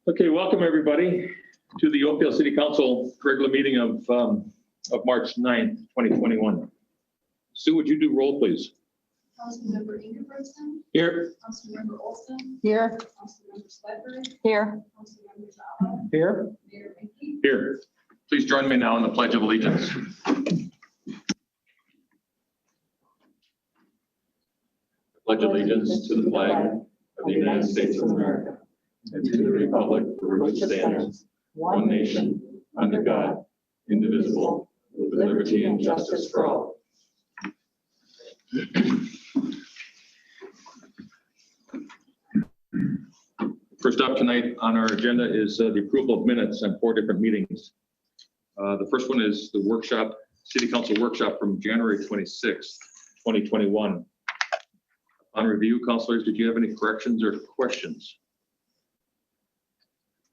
Okay, welcome everybody to the Oakdale City Council regular meeting of March 9th, 2021. Sue, would you do roll, please? Councilmember Ingebrigtsen. Here. Councilmember Olson. Here. Councilmember Sledbury. Here. Councilmember Zala. Here. Mayor Mickey. Here. Please join me now in the Pledge of Allegiance. Pledge allegiance to the flag of the United States of America and to the republic for which it stands, one nation, under God, indivisible, with liberty and justice for all. First up tonight on our agenda is the approval of minutes on 4 different meetings. The first one is the workshop, City Council workshop from January 26th, 2021. On review, councilors, did you have any corrections or questions?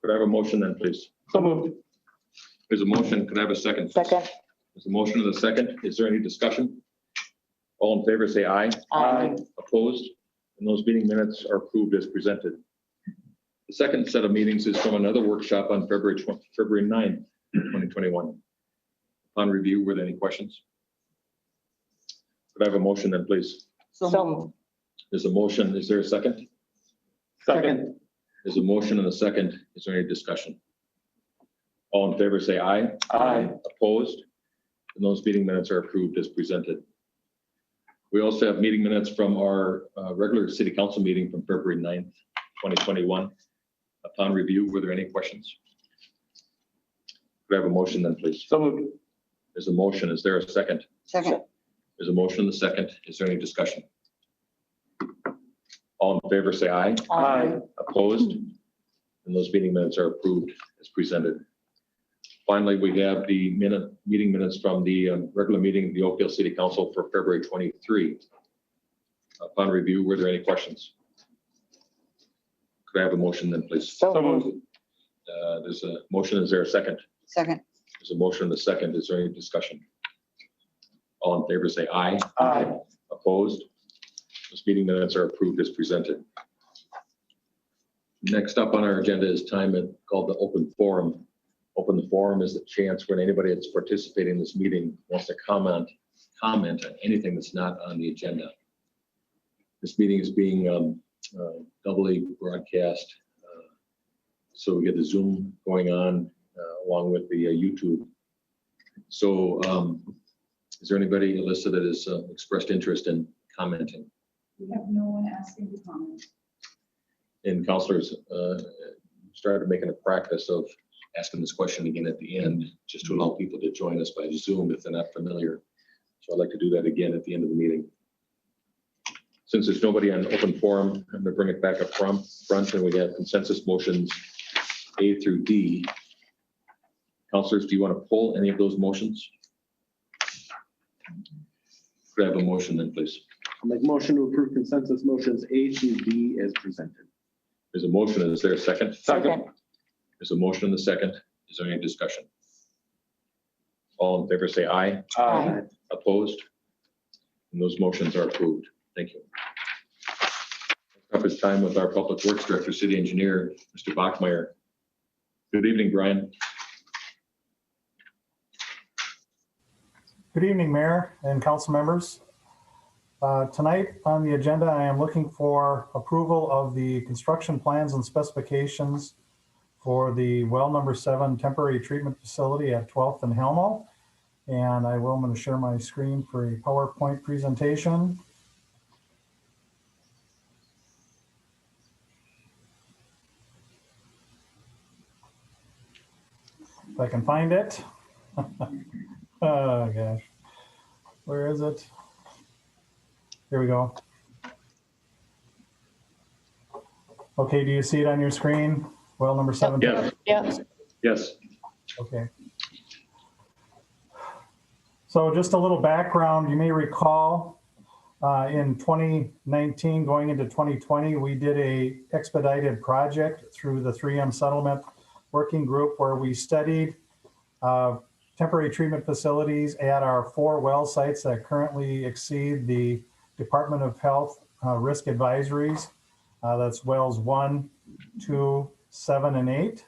Could I have a motion then, please? So moved. There's a motion. Could I have a second? Second. There's a motion and a second. Is there any discussion? All in favor, say aye. Aye. Opposed? And those meeting minutes are approved as presented. The second set of meetings is from another workshop on February 9th, 2021. On review, were there any questions? Could I have a motion then, please? So moved. There's a motion. Is there a second? Second. There's a motion and a second. Is there any discussion? All in favor, say aye. Aye. Opposed? And those meeting minutes are approved as presented. We also have meeting minutes from our regular city council meeting from February 9th, 2021. Upon review, were there any questions? Could I have a motion then, please? So moved. There's a motion. Is there a second? Second. There's a motion and a second. Is there any discussion? All in favor, say aye. Aye. Opposed? And those meeting minutes are approved as presented. Finally, we have the meeting minutes from the regular meeting of the Oakdale City Council for February 23. Upon review, were there any questions? Could I have a motion then, please? So moved. There's a motion. Is there a second? Second. There's a motion and a second. Is there any discussion? All in favor, say aye. Aye. Opposed? Those meeting minutes are approved as presented. Next up on our agenda is time called the open forum. Open forum is the chance when anybody that's participating in this meeting wants to comment on anything that's not on the agenda. This meeting is being doubly broadcast, so we get the Zoom going on along with the YouTube. So is there anybody, Alyssa, that has expressed interest in commenting? We have no one asking to comment. And councilors started making a practice of asking this question again at the end, just to allow people to join us by Zoom if they're not familiar. So I'd like to do that again at the end of the meeting. Since there's nobody on open forum, I'm going to bring it back up front, and we have consensus motions A through D. Councilors, do you want to pull any of those motions? Could I have a motion then, please? I'll make a motion to approve consensus motions A through D as presented. There's a motion. Is there a second? Second. There's a motion and a second. Is there any discussion? All in favor, say aye. Aye. Opposed? And those motions are approved. Thank you. Up is time with our Public Works Director, City Engineer, Mr. Bachmeyer. Good evening, Brian. Good evening, Mayor and council members. Tonight on the agenda, I am looking for approval of the construction plans and specifications for the well number 7 temporary treatment facility at 12th and Helmo. And I'm going to share my screen for a PowerPoint presentation. If I can find it. Oh gosh, where is it? Here we go. Okay, do you see it on your screen? Well, number 7. Yes. Yes. Yes. Okay. So just a little background, you may recall in 2019 going into 2020, we did a expedited project through the 3M settlement working group where we studied temporary treatment facilities at our 4 well sites that currently exceed the Department of Health risk advisories. That's wells 1, 2, 7, and 8.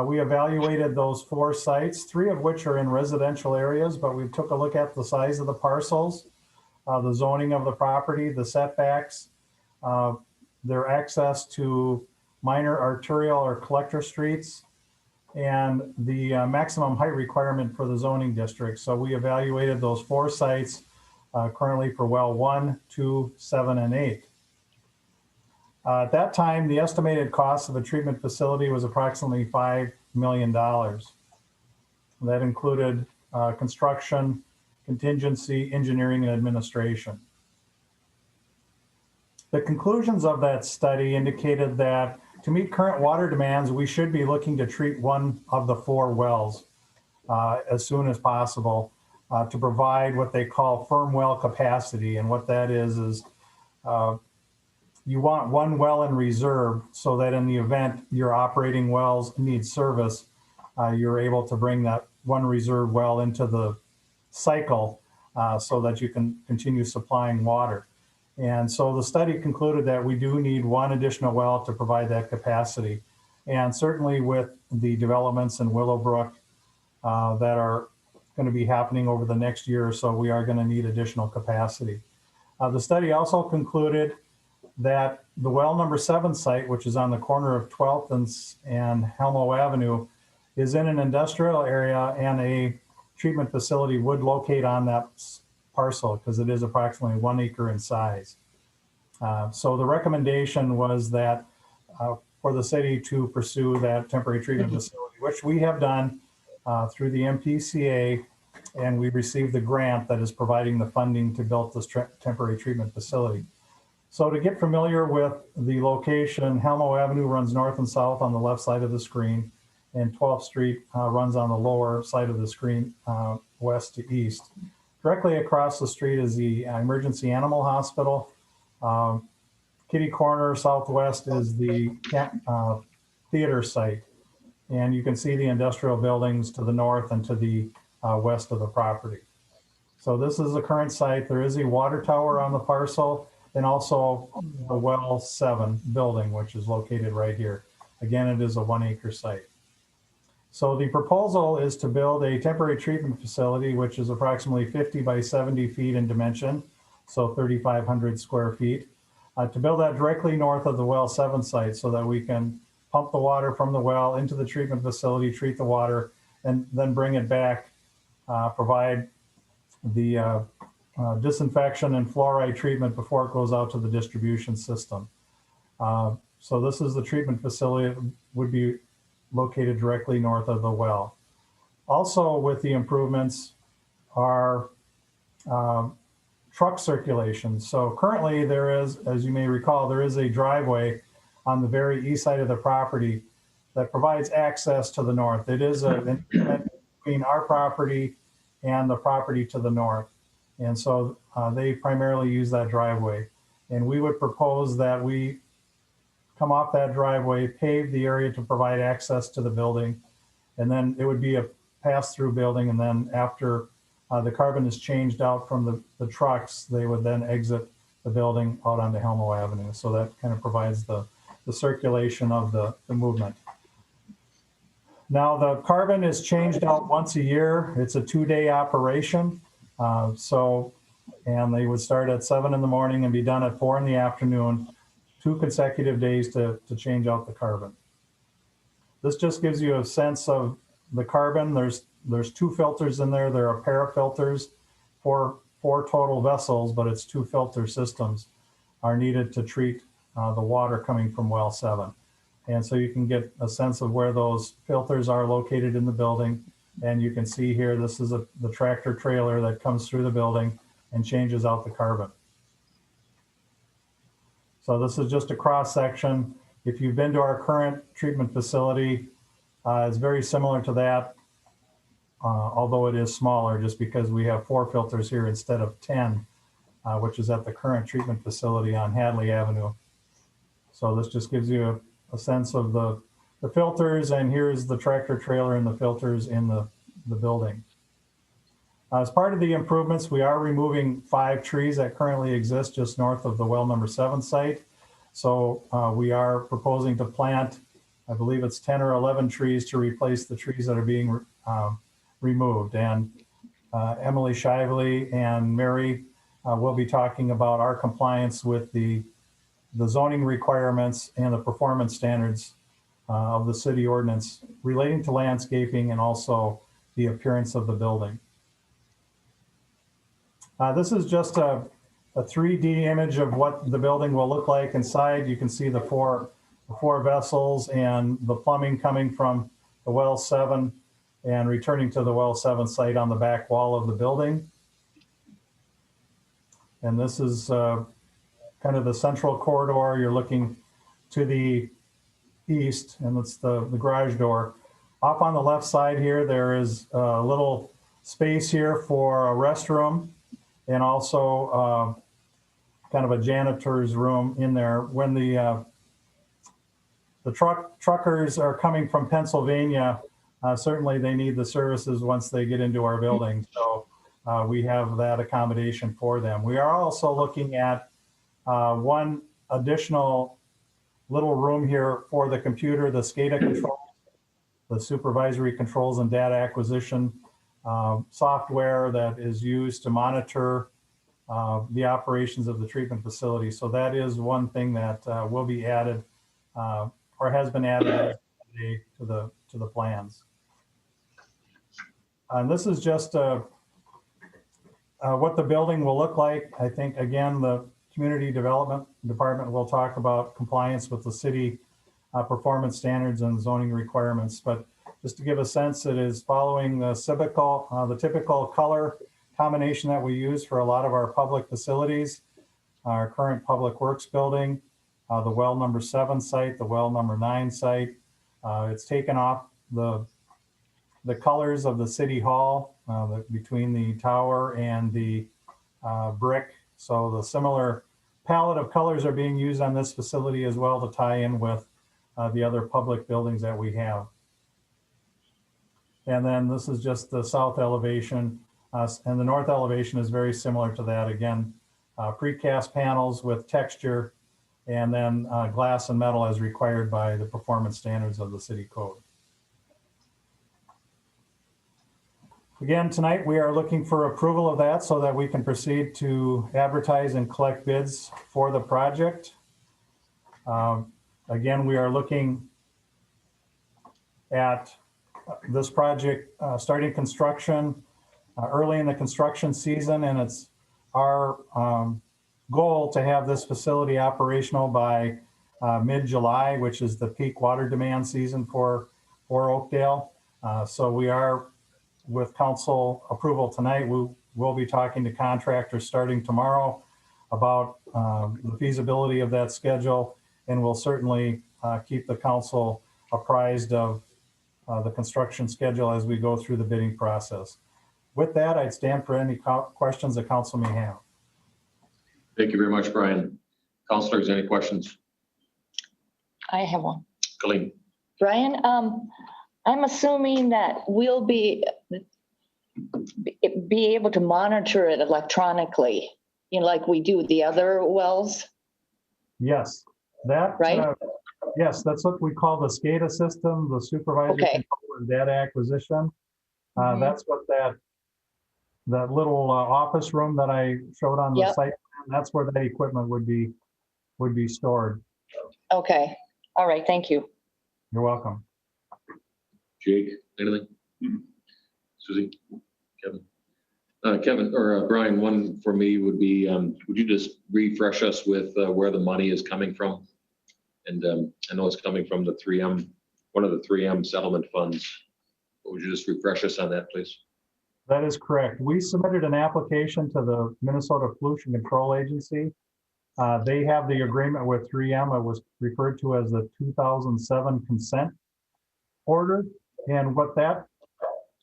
We evaluated those 4 sites, 3 of which are in residential areas, but we took a look at the size of the parcels, the zoning of the property, the setbacks, their access to minor arterial or collector streets, and the maximum height requirement for the zoning district. So we evaluated those 4 sites currently for well 1, 2, 7, and 8. At that time, the estimated cost of a treatment facility was approximately $5 million. That included construction, contingency, engineering, and administration. The conclusions of that study indicated that to meet current water demands, we should be looking to treat 1 of the 4 wells as soon as possible to provide what they call firm well capacity. And what that is you want 1 well in reserve so that in the event your operating wells need service, you're able to bring that 1 reserve well into the cycle so that you can continue supplying water. And so the study concluded that we do need 1 additional well to provide that capacity. And certainly with the developments in Willowbrook that are going to be happening over the next year or so, we are going to need additional capacity. The study also concluded that the well number 7 site, which is on the corner of 12th and Helmo Avenue, is in an industrial area, and a treatment facility would locate on that parcel because it is approximately 1 acre in size. So the recommendation was that for the city to pursue that temporary treatment facility, which we have done through the MPCA, and we received the grant that is providing the funding to build this temporary treatment facility. So to get familiar with the location, Helmo Avenue runs north and south on the left side of the screen, and 12th Street runs on the lower side of the screen, west to east. Directly across the street is the Emergency Animal Hospital. Kitty Corner southwest is the theater site. And you can see the industrial buildings to the north and to the west of the property. So this is the current site. There is a water tower on the parcel, and also the well 7 building, which is located right here. Again, it is a 1 acre site. So the proposal is to build a temporary treatment facility, which is approximately 50 by 70 feet in dimension, so 3,500 square feet, to build that directly north of the well 7 site so that we can pump the water from the well into the treatment facility, treat the water, and then bring it back, provide the disinfection and fluoride treatment before it goes out to the distribution system. So this is the treatment facility. It would be located directly north of the well. Also with the improvements are truck circulation. So currently there is, as you may recall, there is a driveway on the very east side of the property that provides access to the north. It is an increment between our property and the property to the north. And so they primarily use that driveway. And we would propose that we come off that driveway, pave the area to provide access to the building, and then it would be a pass-through building. And then after the carbon is changed out from the trucks, they would then exit the building out onto Helmo Avenue. So that kind of provides the circulation of the movement. Now the carbon is changed out once a year. It's a 2-day operation. And they would start at 7 in the morning and be done at 4 in the afternoon, 2 consecutive days to change out the carbon. This just gives you a sense of the carbon. There's 2 filters in there. There are parafilters for 4 total vessels, but it's 2 filter systems are needed to treat the water coming from well 7. And so you can get a sense of where those filters are located in the building. And you can see here, this is the tractor trailer that comes through the building and changes out the carbon. So this is just a cross section. If you've been to our current treatment facility, it's very similar to that, although it is smaller just because we have 4 filters here instead of 10, which is at the current treatment facility on Hadley Avenue. So this just gives you a sense of the filters, and here's the tractor trailer and the filters in the building. As part of the improvements, we are removing 5 trees that currently exist just north of the well number 7 site. So we are proposing to plant, I believe it's 10 or 11 trees to replace the trees that are being removed. And Emily Shively and Mary will be talking about our compliance with the zoning requirements and the performance standards of the city ordinance relating to landscaping and also the appearance of the building. This is just a 3D image of what the building will look like inside. You can see the four vessels and the plumbing coming from the well 7 and returning to the well 7 site on the back wall of the building. And this is kind of the central corridor. You're looking to the east, and it's the garage door. Off on the left side here, there is a little space here for a restroom and also kind of a janitor's room in there. When the truckers are coming from Pennsylvania, certainly they need the services once they get into our building. So we have that accommodation for them. We are also looking at one additional little room here for the computer, the SCADA control, the supervisory controls and data acquisition software that is used to monitor the operations of the treatment facility. So that is one thing that will be added or has been added to the plans. And this is just what the building will look like. I think, again, the Community Development Department will talk about compliance with the city performance standards and zoning requirements. But just to give a sense, it is following the typical color combination that we use for a lot of our public facilities. Our current Public Works building, the well number 7 site, the well number 9 site. It's taken off the colors of the city hall between the tower and the brick. So the similar palette of colors are being used on this facility as well to tie in with the other public buildings that we have. And then this is just the south elevation, and the north elevation is very similar to that. Again, precast panels with texture, and then glass and metal as required by the performance standards of the city code. Again, tonight we are looking for approval of that so that we can proceed to advertise and collect bids for the project. Again, we are looking at this project starting construction early in the construction season, and it's our goal to have this facility operational by mid-July, which is the peak water demand season for Oakdale. So we are, with council approval tonight, we will be talking to contractors starting tomorrow about the feasibility of that schedule, and we'll certainly keep the council apprised of the construction schedule as we go through the bidding process. With that, I'd stand for any questions the council may have. Thank you very much, Brian. Councilors, any questions? I have one. Colleen? Brian, I'm assuming that we'll be able to monitor it electronically, like we do the other wells. Yes, that Right? Yes, that's what we call the SCADA system, the supervisory control and data acquisition. That's what that little office room that I showed on the site, that's where that equipment would be stored. Okay. All right. Thank you. You're welcome. Jake, anything? Susie? Kevin? Kevin or Brian, one for me would be, would you just refresh us with where the money is coming from? And I know it's coming from the 3M, one of the 3M settlement funds. But would you just refresh us on that, please? That is correct. We submitted an application to the Minnesota Pollution Control Agency. They have the agreement with 3M. It was referred to as the 2007 consent order. And what that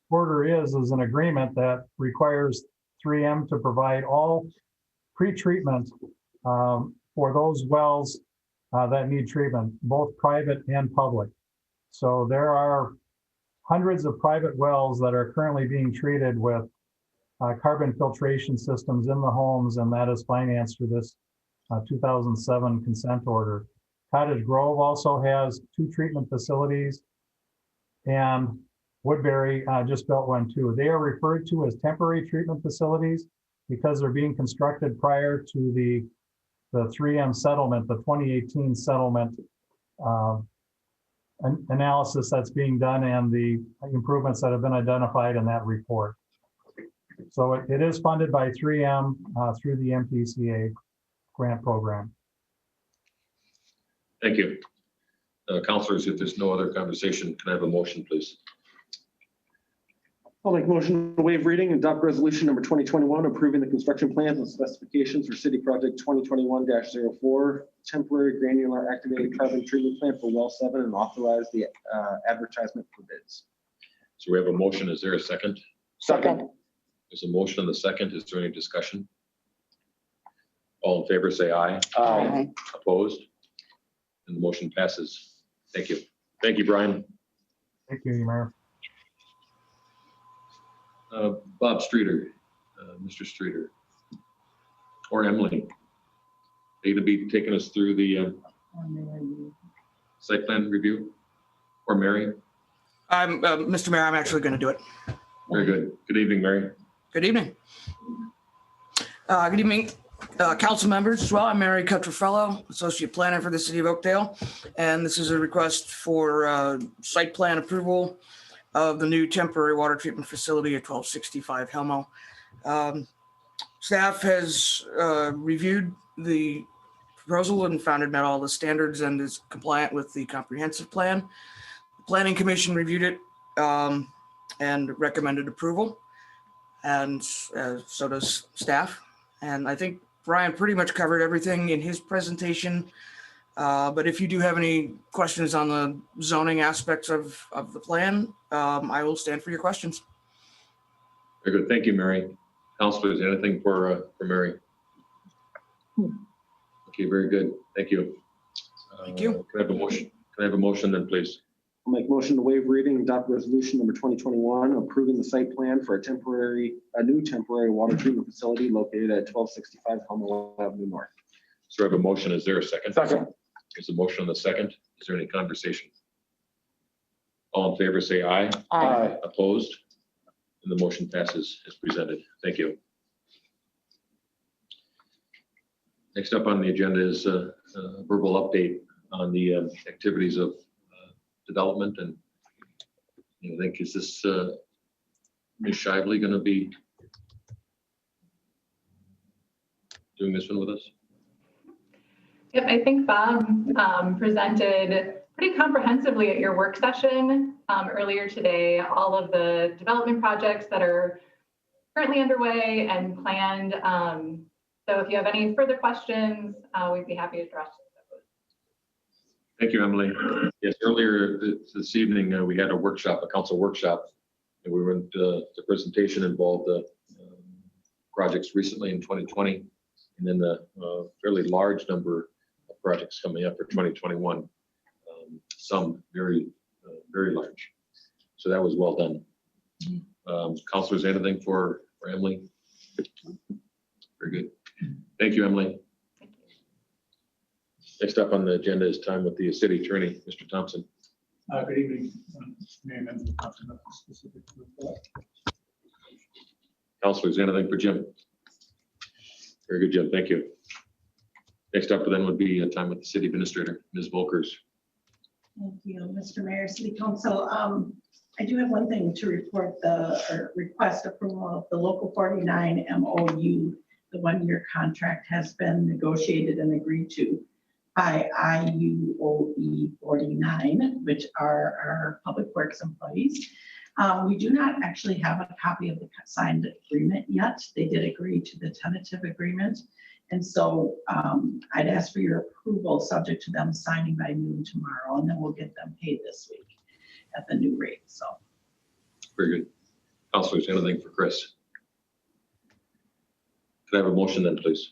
order is an agreement that requires 3M to provide all pre-treatment for those wells that need treatment, both private and public. So there are hundreds of private wells that are currently being treated with carbon filtration systems in the homes, and that is financed through this 2007 consent order. Cottage Grove also has 2 treatment facilities, and Woodbury just built one too. They are referred to as temporary treatment facilities because they're being constructed prior to the 3M settlement, the 2018 settlement analysis that's being done and the improvements that have been identified in that report. So it is funded by 3M through the MPCA grant program. Thank you. Counselors, if there's no other conversation, can I have a motion, please? I'll make a motion to waive reading and adopt resolution number 2021, approving the construction plans and specifications for city project 2021-04, temporary granular activated carbon treatment plant for well 7, and authorize the advertisement for bids. So we have a motion. Is there a second? Second. There's a motion and a second. Is there any discussion? All in favor, say aye. Aye. Opposed? And the motion passes. Thank you. Thank you, Brian. Thank you, Mayor. Bob Streeter, Mr. Streeter, or Emily, are you going to be taking us through the site plan review? Or Mary? Mr. Mayor, I'm actually going to do it. Very good. Good evening, Mary. Good evening. Good evening, council members as well. I'm Mary Cutraffello, Associate Planner for the City of Oakdale. And this is a request for site plan approval of the new temporary water treatment facility at 1265 Helmo. Staff has reviewed the proposal and found it met all the standards and is compliant with the comprehensive plan. The Planning Commission reviewed it and recommended approval, and so does staff. And I think Brian pretty much covered everything in his presentation. But if you do have any questions on the zoning aspects of the plan, I will stand for your questions. Very good. Thank you, Mary. Counselors, anything for Mary? Okay, very good. Thank you. Thank you. Can I have a motion? Can I have a motion then, please? I'll make a motion to waive reading and adopt resolution number 2021, approving the site plan for a new temporary water treatment facility located at 1265 Helmo Avenue North. So I have a motion. Is there a second? Second. There's a motion on the second. Is there any conversation? All in favor, say aye. Aye. Opposed? And the motion passes as presented. Thank you. Next up on the agenda is a verbal update on the activities of development. And I think, is this Ms. Shively going to be doing this one with us? Yep, I think Bob presented pretty comprehensively at your work session earlier today, all of the development projects that are currently underway and planned. So if you have any further questions, we'd be happy to address those. Thank you, Emily. Yes, earlier this evening, we had a workshop, a council workshop, and we went, the presentation involved projects recently in 2020, and then the fairly large number of projects coming up for 2021, some very, very large. So that was well done. Councilors, anything for Emily? Very good. Thank you, Emily. Next up on the agenda is time with the city attorney, Mr. Thompson. Good evening. Mayor, members of council, nothing specific to report. Councilors, anything for Jim? Very good, Jim. Thank you. Next up then would be a time with the city administrator, Ms. Volkers. Thank you, Mr. Mayor, City Council. I do have one thing to report, request approval of the Local 49 MOU. The one-year contract has been negotiated and agreed to by IUOE 49, which are our public works employees. We do not actually have a copy of the signed agreement yet. They did agree to the tentative agreement. And so I'd ask for your approval subject to them signing by noon tomorrow, and then we'll get them paid this week at the new rate. So. Very good. Councilors, anything for Chris? Could I have a motion then, please?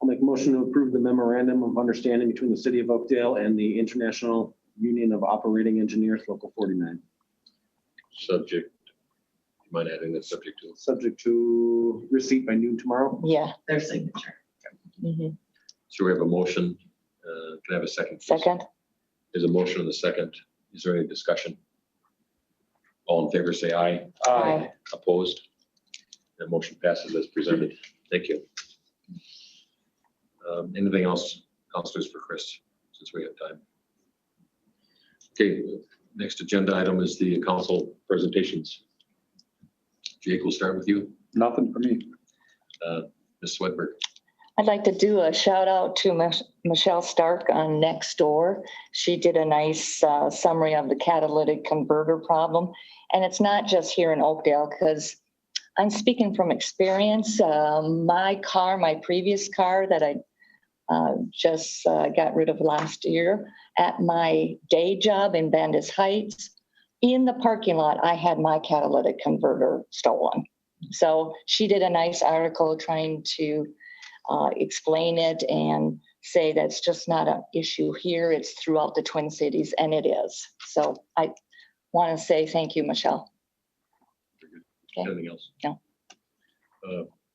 I'll make a motion to approve the memorandum of understanding between the City of Oakdale and the International Union of Operating Engineers, Local 49. Subject, do you mind adding that subject to? Subject to receipt by noon tomorrow. Yeah. Their signature. Mhm. So we have a motion. Can I have a second? please? Second. There's a motion and a second. Is there any discussion? All in favor, say aye. Aye. Opposed? That motion passes as presented. Thank you. Anything else, councilors, for Chris, since we have time? Okay, next agenda item is the council presentations. Jake, we'll start with you. Nothing for me. Ms. Swedberg. I'd like to do a shout out to Michelle Stark on Nextdoor. She did a nice summary of the catalytic converter problem. And it's not just here in Oakdale, because I'm speaking from experience. My previous car that I just got rid of last year, at my day job in Bandus Heights, in the parking lot, I had my catalytic converter stolen. So she did a nice article trying to explain it and say that's just not an issue here. It's throughout the Twin Cities, and it is. So I want to say thank you, Michelle. Okay. Anything else? No.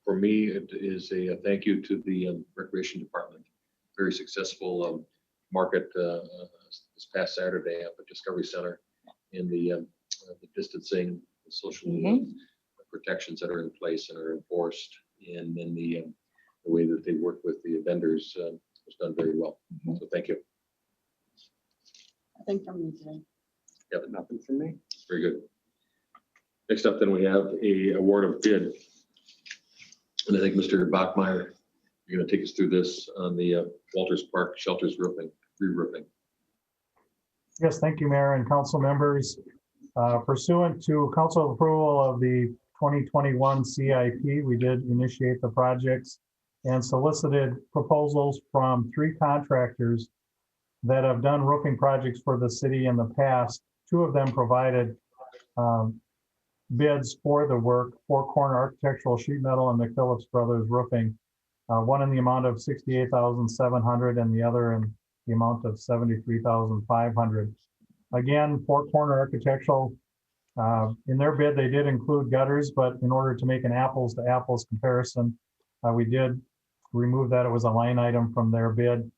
For me, it is a thank you to the Recreation Department. Very successful market this past Saturday up at Discovery Center in the distancing, the social protections that are in place and are enforced, and then the way that they work with the vendors was done very well. So thank you. Nothing from me today. Yeah, Nothing from me. very good. Next up, then we have a award of bid. And I think Mr. Bachmeyer, you're going to take us through this on the Walters Park Shelters roofing, re-roofing. Yes, thank you, Mayor and council members. Pursuant to council approval of the 2021 CIP, we did initiate the projects and solicited proposals from 3 contractors that have done roofing projects for the city in the past. 2 of them provided bids for the work: Four Corner Architectural Sheet Metal and McPhillips Brothers Roofing. One in the amount of $68,700 and the other in the amount of $73,500. Again, Four Corner Architectural, in their bid, they did include gutters, but in order to make an apples to apples comparison, we did remove that. It was a line item from their bid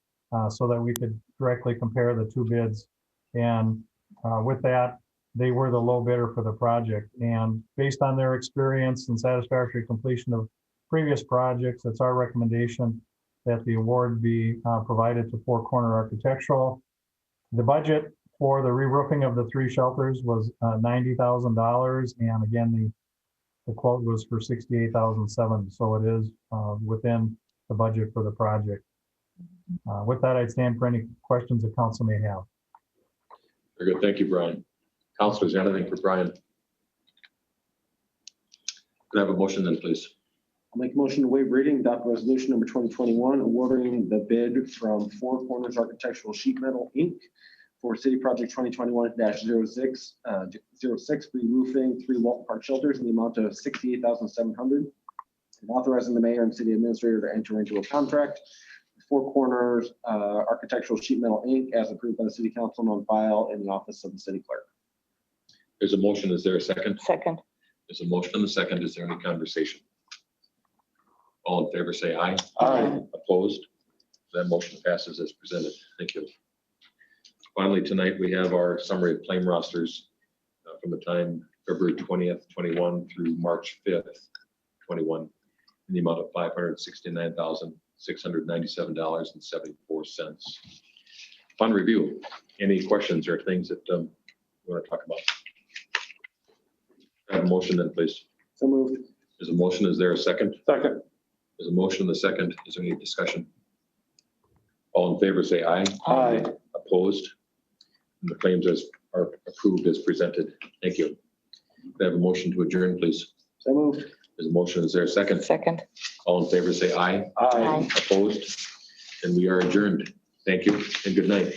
so that we could directly compare the 2 bids. And with that, they were the low bidder for the project. And based on their experience and satisfactory completion of previous projects, it's our recommendation that the award be provided to Four Corner Architectural. The budget for the re-roofing of the 3 shelters was $90,000. And again, the quote was for $68,700. So it is within the budget for the project. With that, I'd stand for any questions the council may have. Very good. Thank you, Brian. Councilors, anything for Brian? Could I have a motion then, please? I'll make a motion to waive reading, adopt resolution number 2021, awarding the bid from Four Corners Architectural Sheet Metal, Inc. for City Project 2021-06, re-roofing 3 Walton Park shelters in the amount of $68,700, and authorizing the mayor and city administrator to enter into a contract with Four Corners Architectural Sheet Metal, Inc. as approved by the city council and on file in the office of the city clerk. There's a motion. Is there a second? Second. There's a motion and a second. Is there any conversation? All in favor, say aye. Aye. Opposed? That motion passes as presented. Thank you. Finally, tonight, we have our summary of claim rosters from the time February 20th, 21 through March 5th, 21, in the amount of $569,697.74. Fund review. Any questions or things that you want to talk about? Have a motion then, please. So moved. There's a motion. Is there a second? Second. There's a motion and a second. Is there any discussion? All in favor, say aye. Aye. Opposed? And the claims are approved as presented. Thank you. Could I have a motion to adjourn, please? So moved. There's a motion. Is there a second? Second. All in favor, say aye. Aye. Opposed? And we are adjourned. Thank you and good night.